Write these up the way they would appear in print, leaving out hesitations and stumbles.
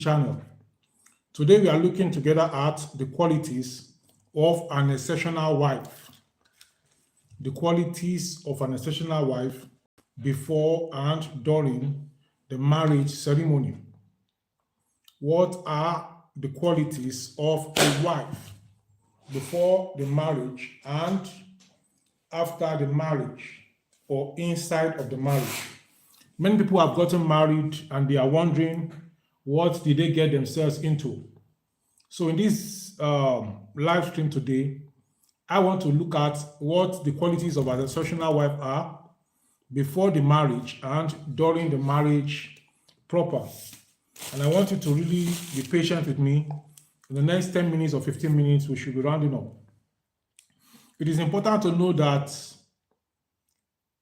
channel. Today we are looking together at the qualities of an exceptional wife. The qualities of an exceptional wife before and during the marriage ceremony. What are the qualities of a wife before the marriage and after the marriage or inside of the marriage? Many people have gotten married and they are wondering what did they get themselves into. So in this live stream today, I want to look at what the qualities of an exceptional wife are before the marriage and during the marriage proper. And I want you to really be patient with me. In the next 10 minutes or 15 minutes, we should be rounding up. It is important to know that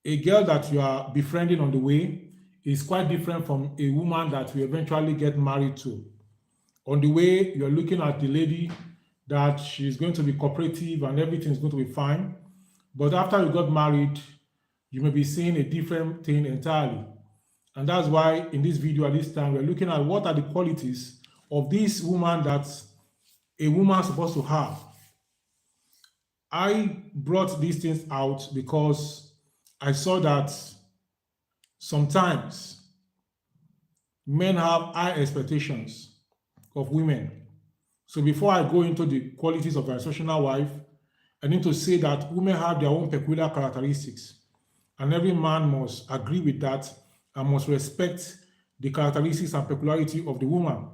a girl that you are befriending on the way is quite different from a woman that you eventually get married to. On the way, you're looking at the lady that she's going to be cooperative and everything's going to be fine. But after you got married, you may be seeing a different thing entirely. And that's why in this video at this time, we're looking at what are the qualities of this woman that a woman is supposed to have. I brought these things out because I saw that sometimes men have high expectations of women. So before I go into the qualities of an exceptional wife, I need to say that women have their own peculiar characteristics, and every man must agree with that and must respect the characteristics and peculiarity of the woman.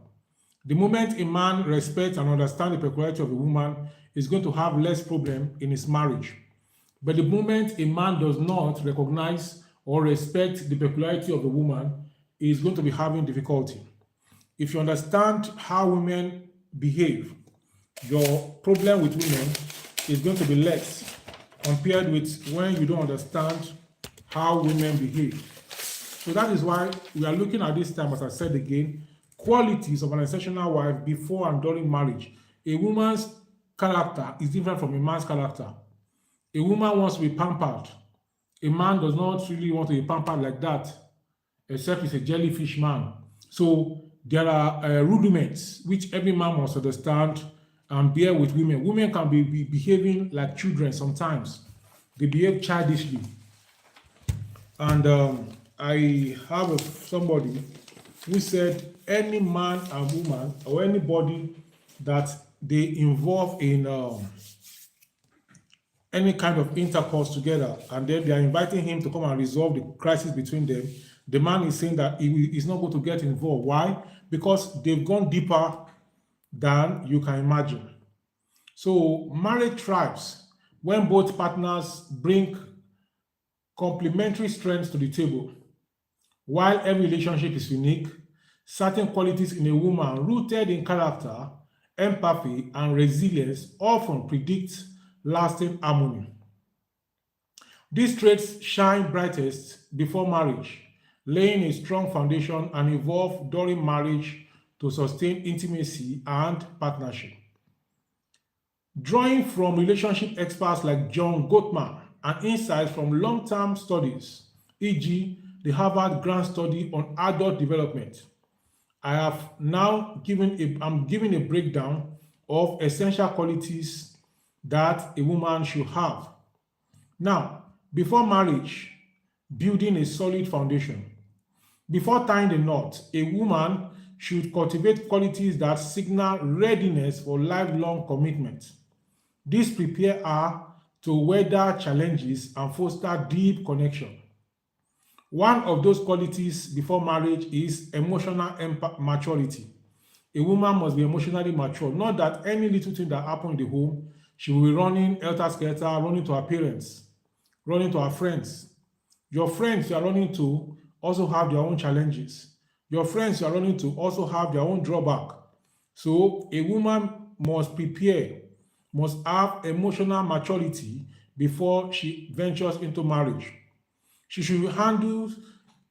The moment a man respects and understands the peculiarity of a woman, is going to have less problem in his marriage. But the moment a man does not recognize or respect the peculiarity of the woman, he is going to be having difficulty. If you understand how women behave, your problem with women is going to be less compared with when you don't understand how women behave. So that is why we are looking at this time, as I said again, qualities of an exceptional wife before and during marriage. A woman's character is different from a man's character. A woman wants to be pampered. A man does not really want to be pampered like that, except he's a jellyfish man. So there are rudiments which every man must understand and bear with women. Women can be behaving like children sometimes. They behave childishly. And I have somebody who said any man and woman or anybody that they involve in any kind of intercourse together and then they are inviting him to come and resolve the crisis between them, the man is saying that he is not going to get involved. Why? Because they've gone deeper than you can imagine. So marriage thrives when both partners bring complementary strengths to the table. While every relationship is unique, certain qualities in a woman rooted in character, empathy, and resilience often predict lasting harmony. These traits shine brightest before marriage, laying a strong foundation and evolve during marriage to sustain intimacy and partnership. Drawing from relationship experts like John Gottman and insights from long-term studies, e.g., the Harvard Grant Study on Adult Development, I'm giving a breakdown of essential qualities that a woman should have. Now, before marriage, building a solid foundation. Before tying the knot, a woman should cultivate qualities that signal readiness for lifelong commitment. This prepares her to weather challenges and foster deep connection. One of those qualities before marriage is emotional maturity. A woman must be emotionally mature. Not that any little thing that happens in the home, she will be running helter-skelter, running to her parents, running to her friends. Your friends you are running to also have their own challenges. Your friends you are running to also have their own drawback. So a woman must prepare, must have emotional maturity before she ventures into marriage. She should handle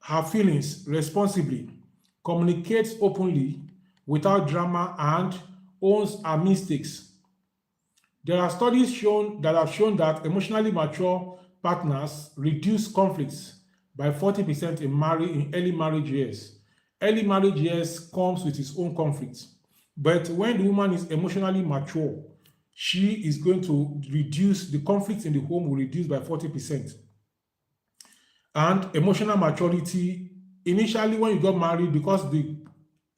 her feelings responsibly, communicates openly without drama, and owns her mistakes. There are studies that have shown that emotionally mature partners reduce conflicts by 40% in early marriage years. early marriage years comes with its own conflicts. But when the woman is emotionally mature, she is going to reduce the conflicts in the home will reduce by 40%. And emotional maturity, initially when you got married, because the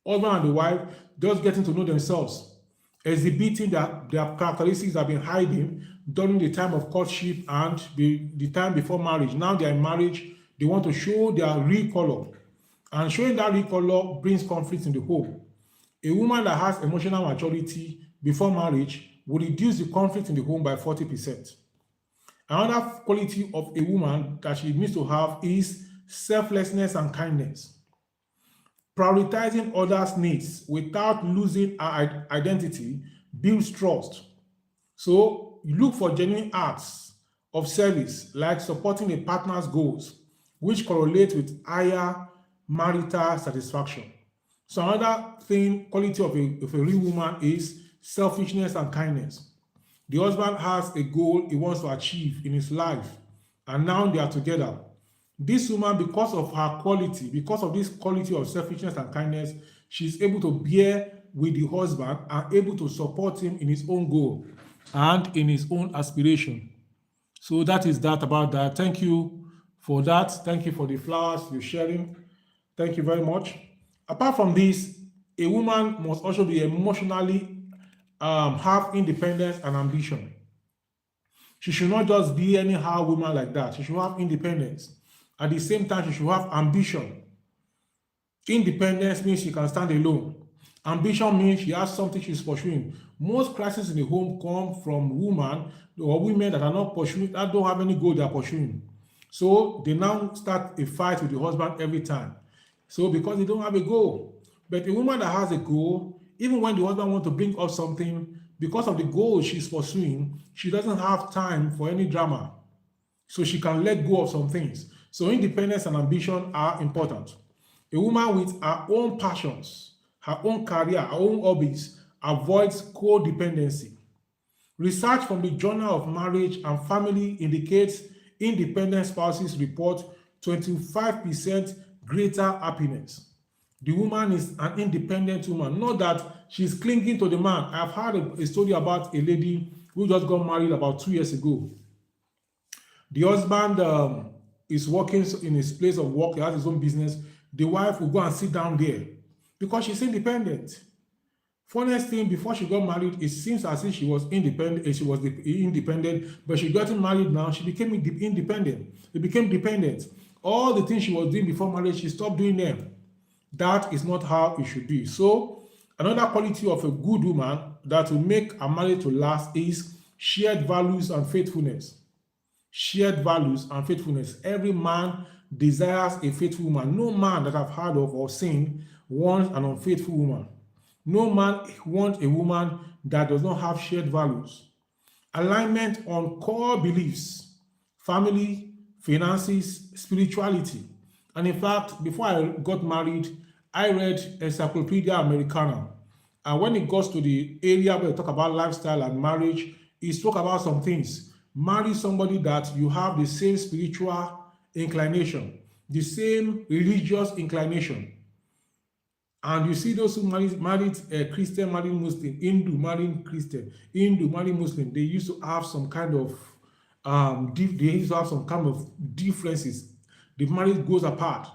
husband and the wife just getting to know themselves, exhibiting their characteristics that have been hiding during the time of courtship and the time before marriage. Now they are in marriage, they want to show their real color. And showing that real color brings conflict in the home. A woman that has emotional maturity before marriage will reduce the conflict in the home by 40%. Another quality of a woman that she needs to have is selflessness and kindness. Prioritizing others' needs without losing her identity builds trust. So you look for genuine acts of service like supporting a partner's goals, which correlate with higher marital satisfaction. So another thing, quality of a real woman is selfishness and kindness. The husband has a goal he wants to achieve in his life, and now they are together. This woman, because of her quality, because of this quality of selfishness and kindness, she's able to bear with the husband and able to support him in his own goal and in his own aspiration. So that is that about that. Thank you for that. Thank you for the flowers you're sharing. Thank you very much. Apart from this, a woman must also be emotionally have independence and ambition. She should not just be anyhow woman like that. She should have independence. At the same time, she should have ambition. Independence means she can stand alone. Ambition means she has something she's pursuing. Most crises in the home come from women or women that are not pursuing, that don't have any goal they are pursuing. So they now start a fight with the husband every time. So because they don't have a goal. But a woman that has a goal, even when the husband wants to bring up something, because of the goal she's pursuing, she doesn't have time for any drama. So she can let go of some things. So independence and ambition are important. A woman with her own passions, her own career, her own hobbies avoids codependency. Research from the Journal of Marriage and Family indicates independent spouses report 25% greater happiness. The woman is an independent woman, not that she's clinging to the man. I've heard a story about a lady who just got married about 2 years ago. The husband is working in his place of work, he has his own business. The wife will go and sit down there because she's independent. Funniest thing, before she got married, it seems as if she was independent, but she got married now, she became independent. She became dependent. All the things she was doing before marriage, she stopped doing them. That is not how it should be. So, another quality of a good woman that will make a marriage to last is shared values and faithfulness. Shared values and faithfulness. Every man desires a faithful woman. No man that I've heard of or seen wants an unfaithful woman. No man wants a woman that does not have shared values. Alignment on core beliefs, family, finances, spirituality. And in fact, before I got married, I read Encyclopedia Americana. And when it goes to the area where they talk about lifestyle and marriage, it spoke about some things. Marry somebody that you have the same spiritual inclination, the same religious inclination. And you see those who married a Christian, married Muslim, Hindu, married Christian, Hindu, married Muslim, they used to have some kind of differences. The marriage goes apart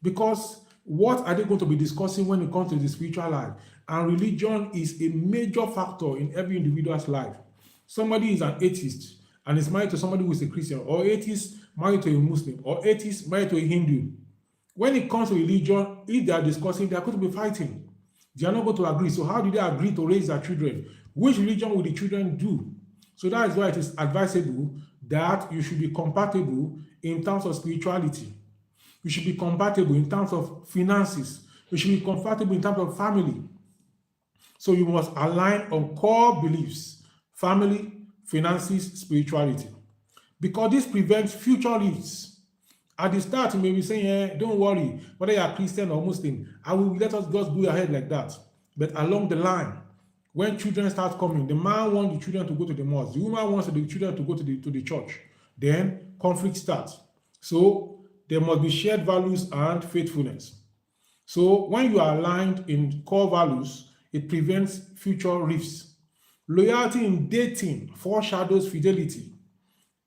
because what are they going to be discussing when it comes to the spiritual life? And religion is a major factor in every individual's life. Somebody is an atheist and is married to somebody who is a Christian, or atheist married to a Muslim, or atheist married to a Hindu. When it comes to religion, if they are discussing, they are going to be fighting. They are not going to agree. So how do they agree to raise their children? Which religion will the children do? So that is why it is advisable that you should be compatible in terms of spirituality. You should be compatible in terms of finances. You should be compatible in terms of family. So you must align on core beliefs, family, finances, spirituality. Because this prevents future rifts. At the start, you may be saying, don't worry, whether you are Christian or Muslim, I will let us just go ahead like that. But along the line, when children start coming, the man wants the children to go to the mosque, the woman wants the children to go to the church. Then conflict starts. So there must be shared values and faithfulness. So when you are aligned in core values, it prevents future rifts. Loyalty in dating foreshadows fidelity,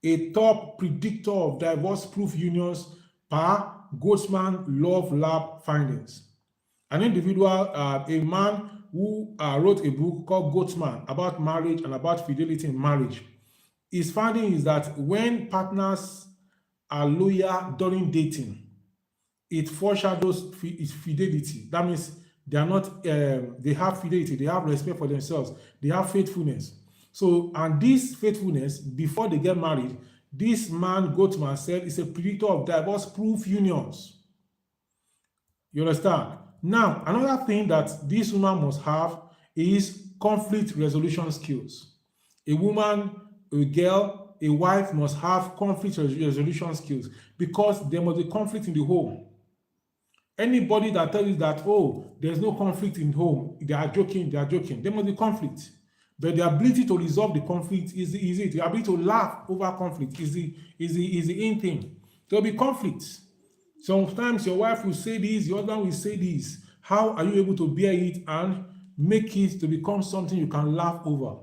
a top predictor of divorce-proof unions per Goldsman Love Lab findings. An individual, a man who wrote a book called Goatman about marriage and about fidelity in marriage. His finding is that when partners are loyal during dating, it foreshadows its fidelity. That means they are not, they have fidelity, they have respect for themselves, they have faithfulness. So, and this faithfulness, before they get married, this man, Goatman, said is a predictor of divorce-proof unions. You understand? Now, another thing that this woman must have is conflict resolution skills. A woman, a girl, a wife must have conflict resolution skills because there must be conflict in the home. Anybody that tells you that, oh, there's no conflict in home, they are joking, they are joking. There must be conflict. But the ability to resolve the conflict is it. The ability to laugh over conflict is the in thing. There will be conflicts. Sometimes your wife will say this, your husband will say this. How are you able to bear it and make it to become something you can laugh over?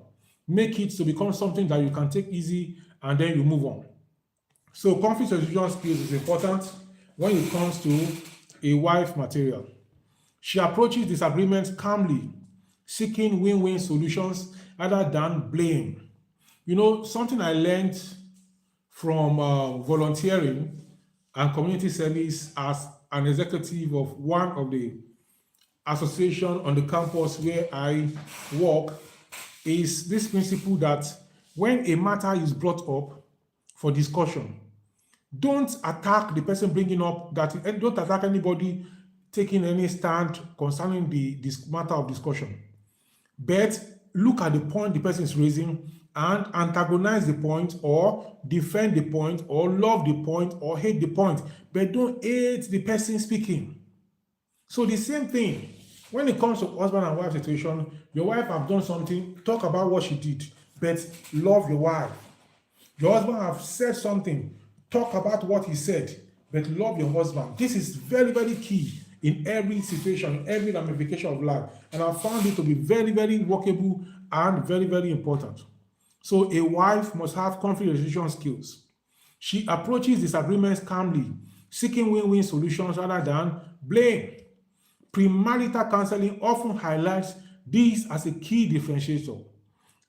Make it to become something that you can take easy and then you move on. So conflict resolution skills is important when it comes to a wife material. She approaches disagreements calmly, seeking win-win solutions rather than blame. You know, something I learned from volunteering and community service as an executive of one of the association on the campus where I work is this principle that when a matter is brought up for discussion, don't attack the person bringing up that, and don't attack anybody taking any stand concerning this matter of discussion. But look at the point the person is raising and antagonize the point or defend the point or love the point or hate the point, but don't hate the person speaking. So the same thing, when it comes to husband and wife situation, your wife have done something, talk about what she did, but love your wife. Your husband have said something, talk about what he said, but love your husband. This is very, very key in every situation, every ramification of life. And I found it to be very, very workable and very, very important. So a wife must have conflict resolution skills. She approaches disagreements calmly, seeking win-win solutions rather than blame. Premarital counseling often highlights this as a key differentiator.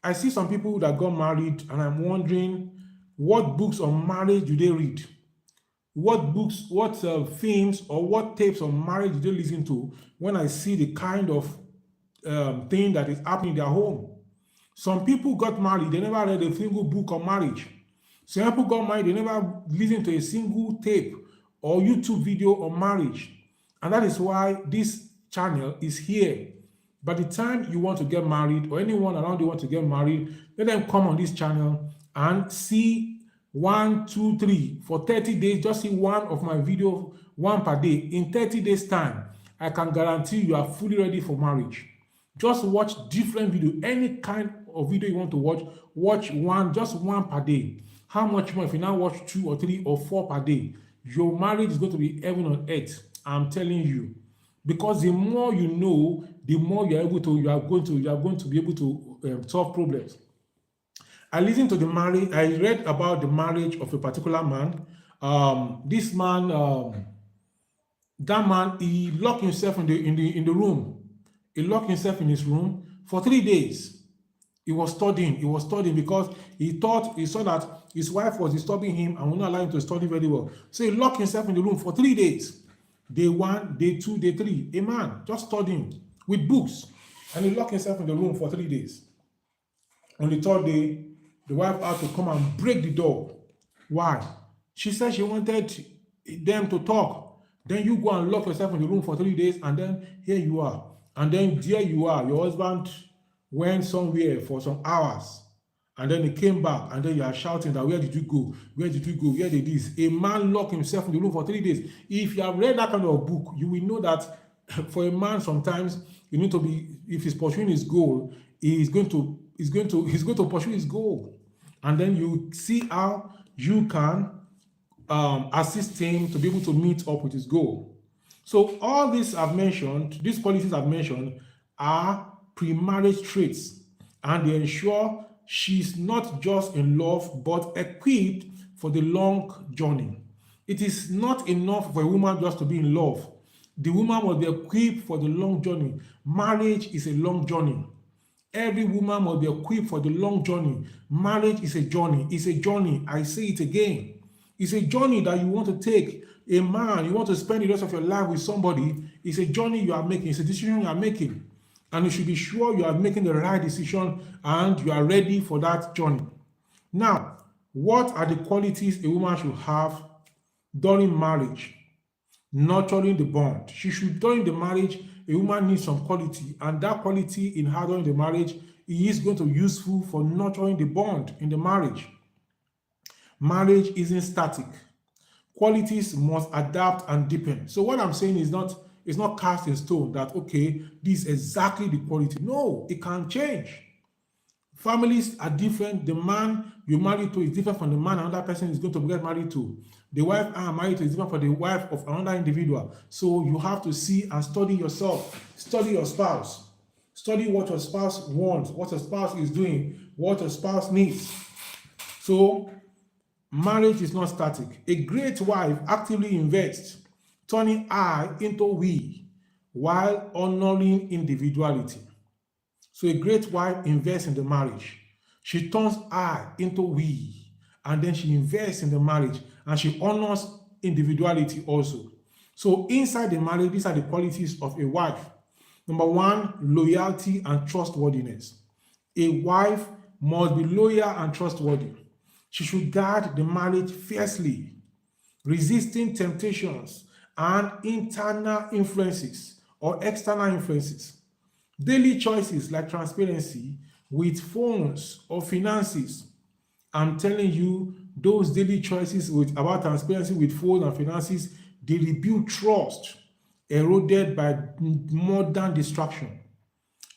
I see some people that got married and I'm wondering what books on marriage do they read? What books, what films or what tapes on marriage do they listen to when I see the kind of thing that is happening in their home? Some people got married, they never read a single book on marriage. Some people got married, they never listened to a single tape or YouTube video on marriage. And that is why this channel is here. By the time you want to get married or anyone around you want to get married, let them come on this channel and see 1, 2, 3 for 30 days. Just see one of my videos, one per day. In 30 days time, I can guarantee you are fully ready for marriage. Just watch different video, any kind of video you want to watch one, just one per day. How much more if you now watch 2 or 3 or 4 per day? Your marriage is going to be heaven on earth. I'm telling you, because the more you know, the more you are going to be able to solve problems. I listened to I read about the marriage of a particular man. This man, that man, he locked himself in the room. He locked himself in his room for 3 days. He was studying because he saw that his wife was disturbing him and would not allow him to study very well. So he locked himself in the room for 3 days. Day 1, day 2, day 3. A man just studying with books. And he locked himself in the room for 3 days. On the 3rd day, the wife had to come and break the door. Why? She said she wanted them to talk. Then you go and lock yourself in the room for 3 days, and then here you are. And then there you are. Your husband went somewhere for some hours. And then he came back, and then you are shouting that, where did you go? Where did you go? Where did this? A man locked himself in the room for 3 days. If you have read that kind of book, you will know that for a man, sometimes you need to be, if he's pursuing his goal, he's going to pursue his goal. And then you see how you can assist him to be able to meet up with his goal. So all these qualities I've mentioned, are pre-marriage traits, and they ensure she's not just in love but equipped for the long journey. It is not enough for a woman just to be in love. The woman must be equipped for the long journey. Marriage is a long journey. Every woman must be equipped for the long journey. Marriage is a journey. It's a journey. I say it again. It's a journey that you want to take. A man, you want to spend the rest of your life with somebody. It's a journey you are making. It's a decision you are making. And you should be sure you are making the right decision and you are ready for that journey. Now, what are the qualities a woman should have during marriage? Nurturing the bond. During the marriage, a woman needs some quality, and that quality in her during the marriage is going to be useful for nurturing the bond in the marriage. Marriage isn't static. Qualities must adapt and deepen. So what I'm saying is not, it's not cast in stone that, okay, this is exactly the quality. No, it can change. Families are different. The man you marry to is different from the man another person is going to get married to. The wife I am married to is different from the wife of another individual. So you have to see and study yourself. Study your spouse. Study what your spouse wants, what your spouse is doing, what your spouse needs. So marriage is not static. A great wife actively invests, turning I into we while honoring individuality. So a great wife invests in the marriage. She turns I into we, and then she invests in the marriage, and she honors individuality also. So inside the marriage, these are the qualities of a wife. Number one, loyalty and trustworthiness. A wife must be loyal and trustworthy. She should guard the marriage fiercely, resisting temptations and internal influences or external influences. Daily choices like transparency with phones or finances. I'm telling you, those daily choices about transparency with phones and finances, they rebuild trust eroded by modern distraction.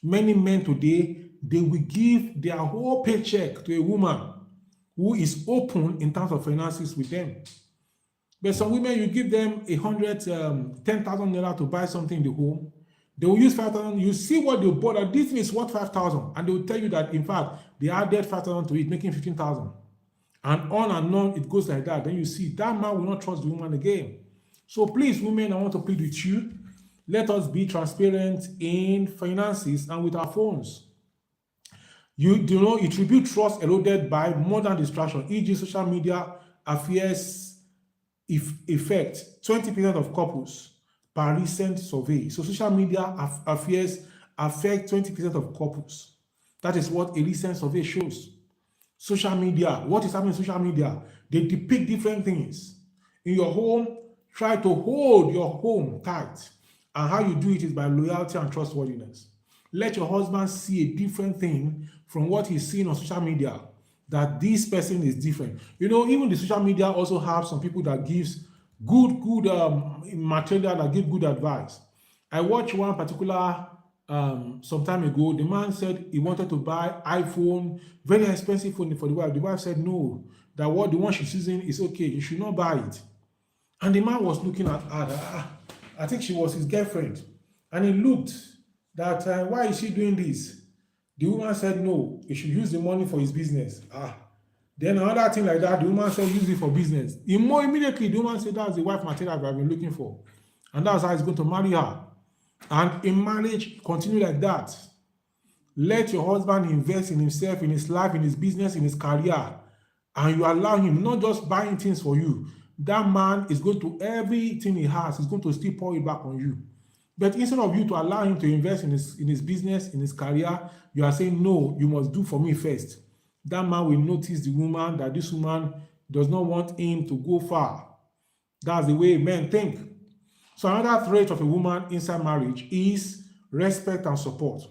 Many men today, they will give their whole paycheck to a woman who is open in terms of finances with them. But some women, you give them 10,000 naira to buy something in the home, they will use 5,000. You see what they bought, and this thing is worth 5,000, and they will tell you that in fact they added 5,000 to it, making 15,000, and on it goes like that. Then you see that man will not trust the woman again. So please, women, I want to plead with you. Let us be transparent in finances and with our phones. It rebuild trust eroded by modern distraction, e.g., social media affairs effect 20% of couples per recent survey. So social media affairs affect 20% of couples. That is what a recent survey shows. Social media, what is happening in social media? They depict different things. In your home, try to hold your home tight. And how you do it is by loyalty and trustworthiness. Let your husband see a different thing from what he's seeing on social media, that this person is different. Even the social media also have some people that gives good material, that give good advice. I watched one particular some time ago. The man said he wanted to buy iPhone, very expensive phone for the wife. The wife said no, that the one she's using is okay, you should not buy it. And the man was looking at her. I think she was his girlfriend. And he looked that, why is she doing this? The woman said no, he should use the money for his business. Then another thing like that, the woman said use it for business. Immediately, the woman said that's the wife material I've been looking for. And that's how he's going to marry her. And in marriage, continue like that. Let your husband invest in himself, in his life, in his business, in his career. And you allow him, not just buying things for you. That man is going to, everything he has, he's going to still pour it back on you. But instead of you to allow him to invest in his business, in his career, you are saying, no, you must do for me first. That man will notice the woman, that this woman does not want him to go far. That's the way men think. So another trait of a woman inside marriage is respect and support.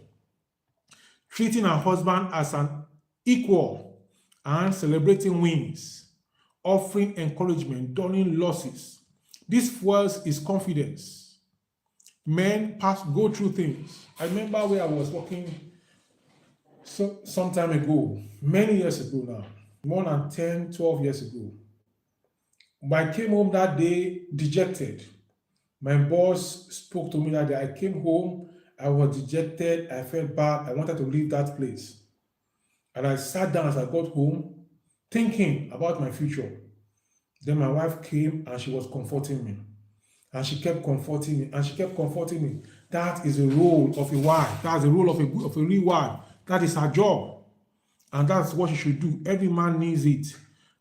Treating her husband as an equal and celebrating wins, offering encouragement during losses. This fuels his confidence. Men go through things. I remember where I was working some time ago, many years ago now, more than 10, 12 years ago. I came home that day dejected. My boss spoke to me that day. I came home, I was dejected, I felt bad, I wanted to leave that place. And I sat down as I got home, thinking about my future. Then my wife came and she was comforting me. And she kept comforting me, and she kept comforting me. That is the role of a wife. That's the role of a real wife. That is her job. And that's what she should do. Every man needs it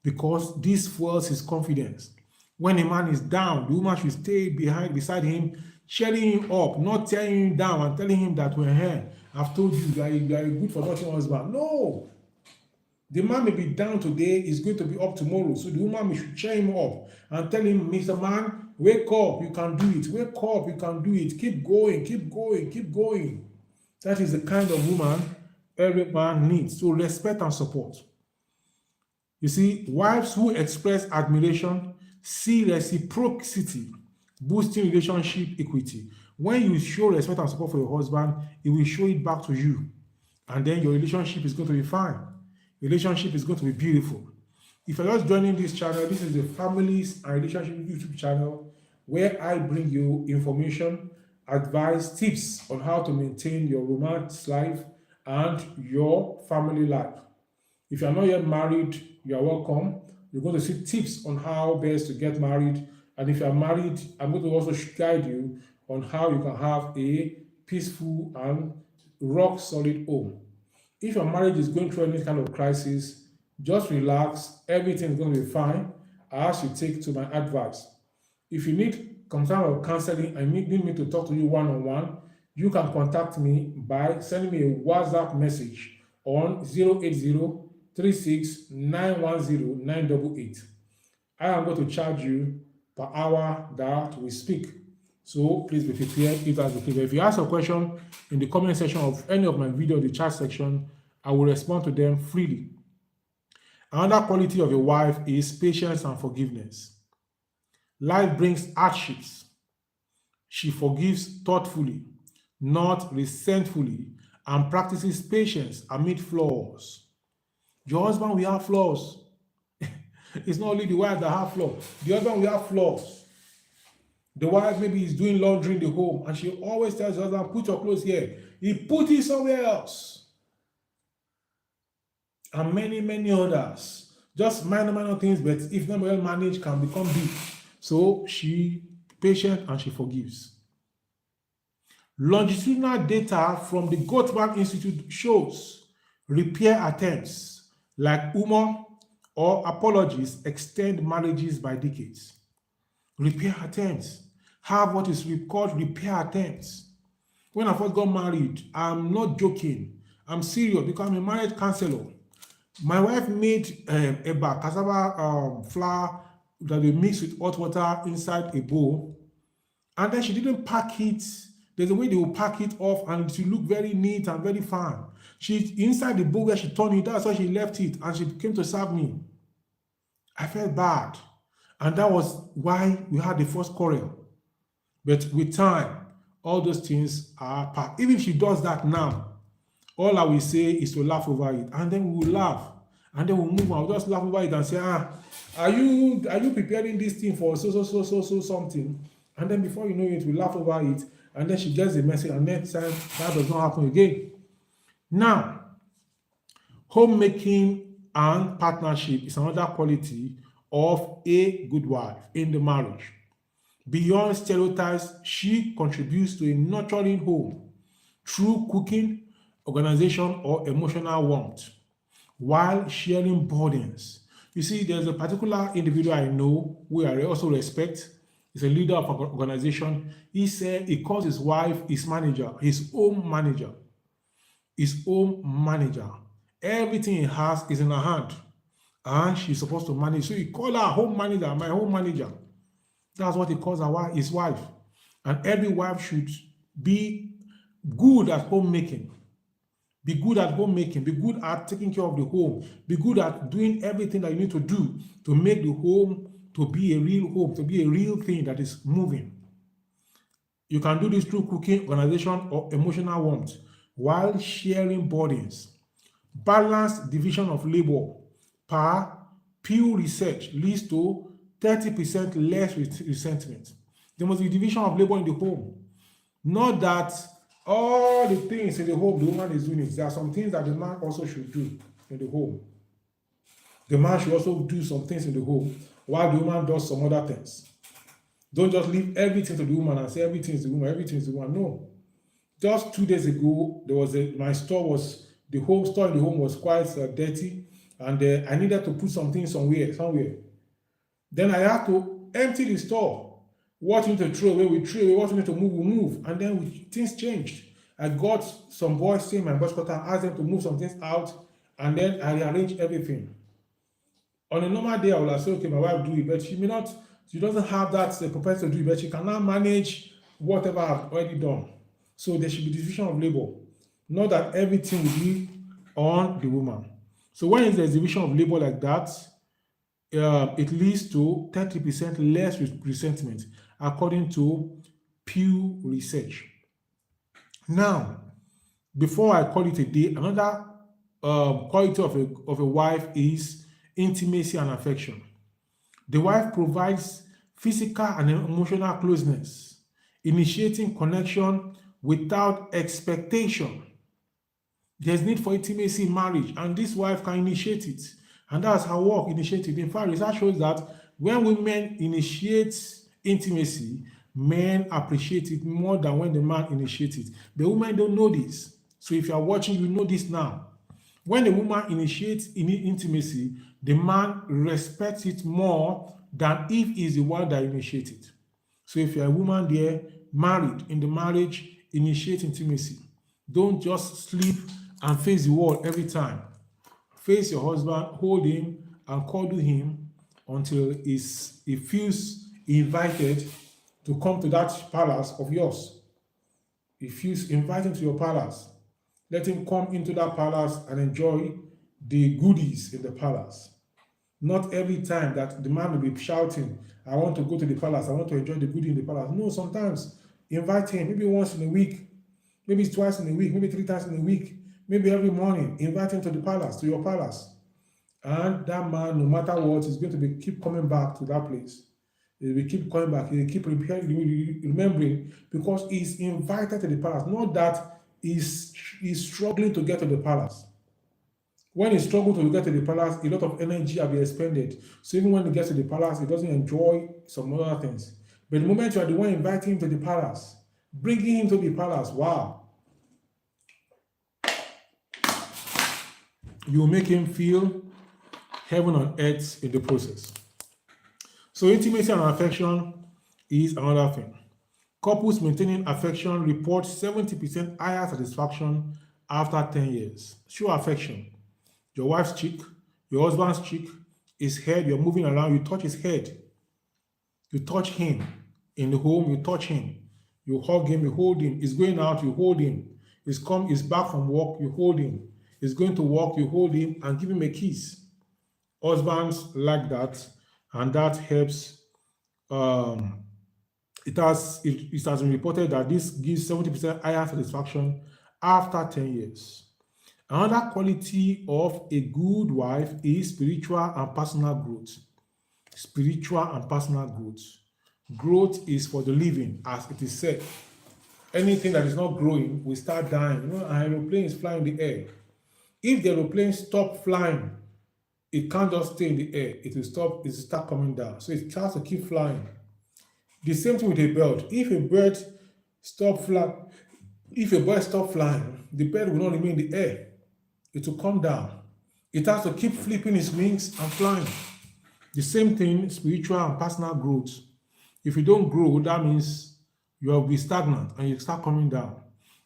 because this fuels his confidence. When a man is down, the woman should stay beside him, cheering him up, not tearing him down and telling him that we're here. I've told you that you are a good for nothing husband. No. The man may be down today, is going to be up tomorrow. So the woman should cheer him up and tell him, Mr. Man, wake up, you can do it. Wake up, you can do it. Keep going, keep going, keep going. That is the kind of woman every man needs. So respect and support. You see, wives who express admiration see reciprocity, boosting relationship equity. When you show respect and support for your husband, he will show it back to you. And then your relationship is going to be fine. Relationship is going to be beautiful. If you're just joining this channel, this is the Families and Relationship YouTube channel where I bring you information, advice, tips on how to maintain your romance life and your family life. If you're not yet married, you're welcome. You're going to see tips on how best to get married. And if you're married, I'm going to also guide you on how you can have a peaceful and rock solid home. If your marriage is going through any kind of crisis, just relax. Everything is going to be fine as you take to my advice. If you need some kind of counseling and need me to talk to you one-on-one, you can contact me by sending me a WhatsApp message on 080-36-910-988. I am going to charge you per hour that we speak. So please be prepared if that's the case. If you ask a question in the comment section of any of my video, the chat section, I will respond to them freely. Another quality of a wife is patience and forgiveness. Life brings hardships. She forgives thoughtfully, not resentfully, and practices patience amid flaws. Your husband will have flaws. It's not only the wife that have flaws. The husband will have flaws. The wife maybe is doing laundry in the home and she always tells her husband, put your clothes here. He put it somewhere else. And many, many others. Just minor things, but if not well managed, can become big. So she patient and she forgives. Longitudinal data from the Gottman Institute shows repair attempts like humor or apologies extend marriages by decades. Repair attempts have what is called repair attempts. When I first got married, I'm not joking. I'm serious because I'm a marriage counselor. My wife made eba, cassava flour that they mix with hot water inside a bowl, and then she didn't pack it. There's a way they will pack it off and it will look very neat and very fine. She inside the bowl where she turned it, that's why she left it, and she came to serve me. I felt bad, and that was why we had the first quarrel. But with time, all those things are part. Even if she does that now, all I will say is to laugh over it, and then we will laugh, and then we'll move on. We'll just laugh over it and say, are you preparing this thing for so something? And then before you know it, we laugh over it, and then she gets the message, and next time that does not happen again. Now, homemaking and partnership is another quality of a good wife in the marriage. Beyond stereotypes, she contributes to a nurturing home through cooking, organization, or emotional warmth, while sharing burdens. You see, there's a particular individual I know who I also respect. He's a leader of an organization. He said he calls his wife his manager, his home manager. His home manager. Everything he has is in her hand, and she's supposed to manage. So he called her home manager, my home manager. That's what he calls his wife. And every wife should be good at homemaking. Be good at homemaking. Be good at taking care of the home. Be good at doing everything that you need to do to make the home to be a real home, to be a real thing that is moving. You can do this through cooking, organization, or emotional warmth while sharing burdens. Balanced division of labor per Pew Research leads to 30% less resentment. There must be division of labor in the home. Not that all the things in the home the woman is doing it. There are some things that the man also should do in the home. The man should also do some things in the home while the woman does some other things. Don't just leave everything to the woman and say everything is the woman, everything is the woman. No. Just 2 days ago, there was the home store in the home was quite dirty, and I needed to put something somewhere. Then I had to empty the store. What we need to throw away, we throw away. What we need to move, we move. And then things changed. I got some boys staying in my boss quarter, asked them to move some things out, and then I rearranged everything. On a normal day, I would have said, okay, my wife do it, but she may not, she doesn't have that propensity to do it, but she cannot manage whatever I've already done. So there should be division of labor. Not that everything will be on the woman. So when there's division of labor like that, it leads to 30% less resentment, according to Pew Research. Now, before I call it a day, another quality of a wife is intimacy and affection. The wife provides physical and emotional closeness, initiating connection without expectation. There's need for intimacy in marriage, and this wife can initiate it. And that's her work, initiate it. In fact, research shows that when women initiate intimacy, men appreciate it more than when the man initiates it. The women don't know this. So if you are watching, you know this now. When the woman initiates intimacy, the man respects it more than if he's the one that initiated. So if you're a woman there, married, in the marriage, initiate intimacy. Don't just sleep and face the wall every time. Face your husband, hold him, and cuddle him until he feels invited to come to that palace of yours. He feels invited to your palace. Let him come into that palace and enjoy the goodies in the palace. Not every time that the man will be shouting, I want to go to the palace, I want to enjoy the goodie in the palace. No, sometimes invite him, maybe once in a week, maybe twice in a week, maybe 3 times in a week, maybe every morning, invite him to the palace, to your palace. And that man, no matter what, is going to keep coming back to that place. He will keep coming back, he will keep remembering, because he's invited to the palace, not that he's struggling to get to the palace. When he struggles to get to the palace, a lot of energy will be expended. So even when he gets to the palace, he doesn't enjoy some other things. But the moment you are the one inviting him to the palace, bringing him to the palace, wow, you will make him feel heaven on earth in the process. So intimacy and affection is another thing. Couples maintaining affection report 70% higher satisfaction after 10 years. Show affection. Your wife's cheek, your husband's cheek, his head, you're moving around, you touch his head. You touch him. In the home, you touch him. You hug him, you hold him. He's going out, you hold him. He's back from work, you hold him. He's going to work, you hold him and give him a kiss. Husbands like that, and that helps. It has been reported that this gives 70% higher satisfaction after 10 years. Another quality of a good wife is spiritual and personal growth. Spiritual and personal growth. Growth is for the living, as it is said. Anything that is not growing will start dying. You know, an aeroplane is flying in the air. If the aeroplane stops flying, it can't just stay in the air. It will start coming down. So it has to keep flying. The same thing with a bird. If a bird stops flying, the bird will not remain in the air. It will come down. It has to keep flipping its wings and flying. The same thing, spiritual and personal growth. If you don't grow, that means you will be stagnant and you start coming down.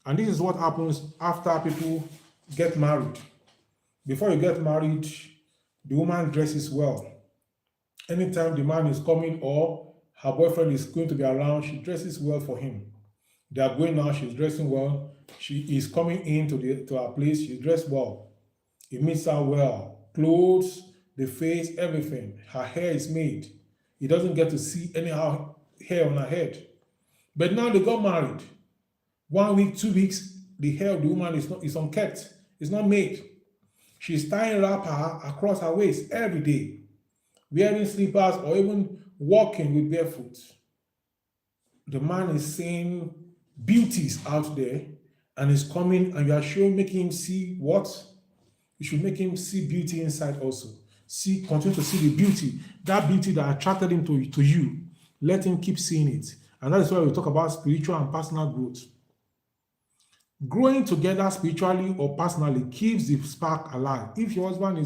And this is what happens after people get married. Before you get married, the woman dresses well. Anytime the man is coming or her boyfriend is going to be around, she dresses well for him. They are going out, she's dressing well. She is coming into our place, she's dressed well. He meets her well. Clothes, the face, everything. Her hair is made. He doesn't get to see any hair on her head. But now they got married. 1 week, 2 weeks, the hair of the woman is unkept. It's not made. She's tying wrapper across her waist every day, wearing slippers or even walking with barefoot. the man is seeing beauties out there and is coming, and you are showing, making him see what? You should make him see beauty inside also. See, continue to see the beauty, that beauty that attracted him to you. Let him keep seeing it. And that is why we talk about spiritual and personal growth. Growing together spiritually or personally keeps the spark alive. If your husband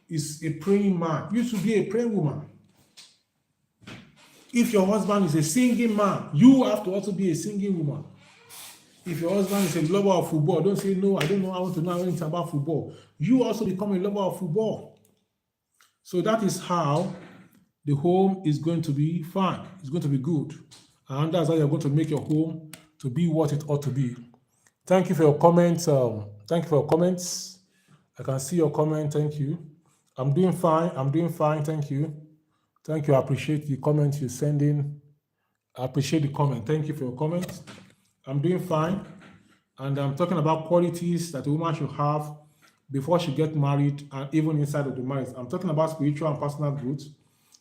is a praying man, you should be a praying woman. If your husband is a singing man, you have to also be a singing woman. If your husband is a lover of football, don't say, no, I don't know, I want to know anything about football. You also become a lover of football. So that is how the home is going to be fine. It's going to be good. And that's how you're going to make your home to be what it ought to be. Thank you for your comments. Thank you for your comments. I can see your comment. Thank you. I'm doing fine. I'm doing fine. Thank you. Thank you. I appreciate the comment you send in. I appreciate the comment. Thank you for your comment. I'm doing fine. And I'm talking about qualities that a woman should have before she gets married and even inside of the marriage. I'm talking about spiritual and personal growth.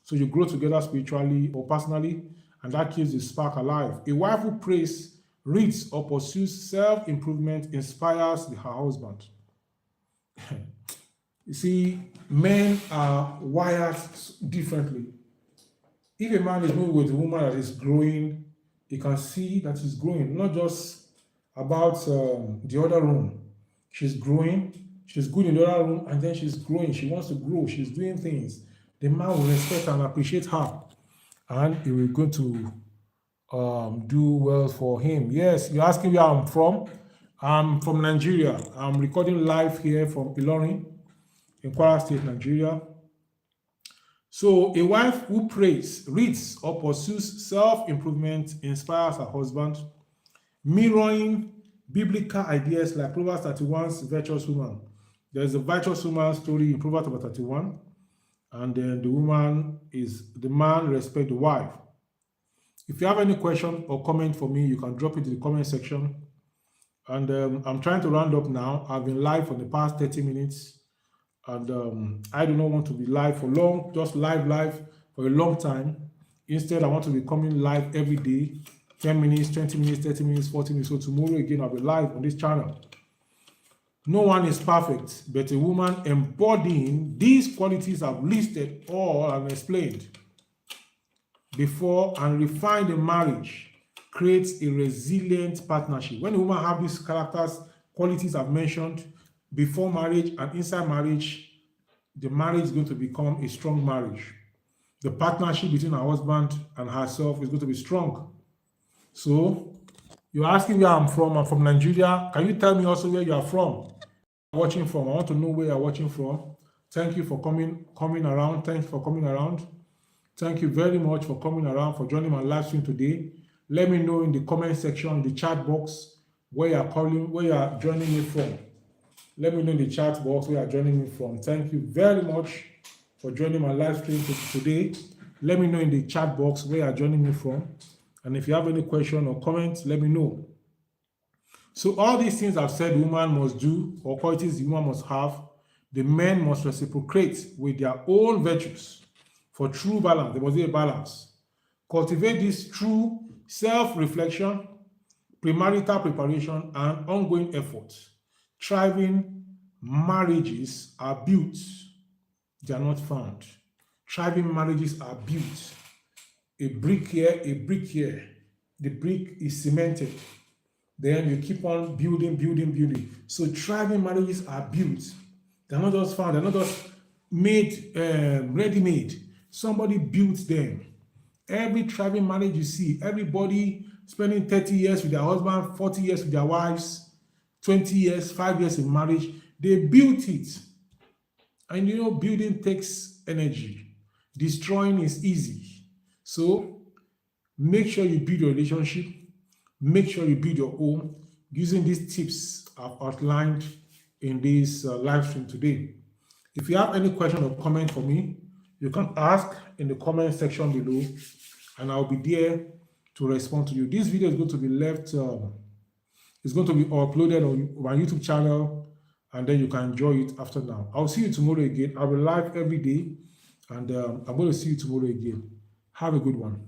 So you grow together spiritually or personally, and that keeps the spark alive. A wife who prays, reads, or pursues self-improvement inspires her husband. You see, men are wired differently. If a man is moving with a woman that is growing, he can see that she's growing, not just about the other room. She's growing, she's good in the other room, and then she's growing. She wants to grow, she's doing things. The man will respect and appreciate her, and he will go to do well for him. Yes, you're asking where I'm from. I'm from Nigeria. I'm recording live here from Ilorin in Kwara State, Nigeria. So a wife who prays, reads, or pursues self-improvement inspires her husband, mirroring biblical ideas like Proverbs 31's virtuous woman. There's a virtuous woman story in Proverbs 31, and then the man respect the wife. If you have any question or comment for me, you can drop it in the comment section. And I'm trying to round up now. I've been live for the past 30 minutes. And I do not want to be live for long, just live for a long time. Instead, I want to be coming live every day, 10 minutes, 20 minutes, 30 minutes, 40 minutes. So tomorrow again, I'll be live on this channel. No one is perfect, but a woman embodying these qualities I've listed all and explained before and refine the marriage creates a resilient partnership. When a woman has these characters, qualities I've mentioned before marriage and inside marriage, the marriage is going to become a strong marriage. The partnership between her husband and herself is going to be strong. So you're asking where I'm from. I'm from Nigeria. Can you tell me also where you are from? Watching from. I want to know where you're watching from. Thank you for coming around. Thank you for coming around. Thank you very much for coming around, for joining my live stream today. Let me know in the comment section, in the chat box, where you are joining me from. Let me know in the chat box where you are joining me from. Thank you very much for joining my live stream today. Let me know in the chat box where you are joining me from. And if you have any question or comment, let me know. So all these things I've said woman must do, or qualities the woman must have, the men must reciprocate with their own virtues. For true balance, there must be a balance. Cultivate this through self-reflection, premarital preparation, and ongoing effort. Thriving marriages are built, they are not found. Thriving marriages are built. A brick here, a brick here. The brick is cemented. Then you keep on building. So thriving marriages are built. They're not just found, they're not just made, ready-made. Somebody built them. Every thriving marriage you see, everybody spending 30 years with their husband, 40 years with their wives, 20 years, 5 years in marriage, they built it. And you know, building takes energy. Destroying is easy. So make sure you build your relationship. Make sure you build your home using these tips I've outlined in this live stream today. If you have any question or comment for me, you can ask in the comment section below, and I'll be there to respond to you. This video is going to be it's going to be uploaded on my YouTube channel, and then you can enjoy it after now. I'll see you tomorrow again. I'll be live every day, and I'm going to see you tomorrow again. Have a good one.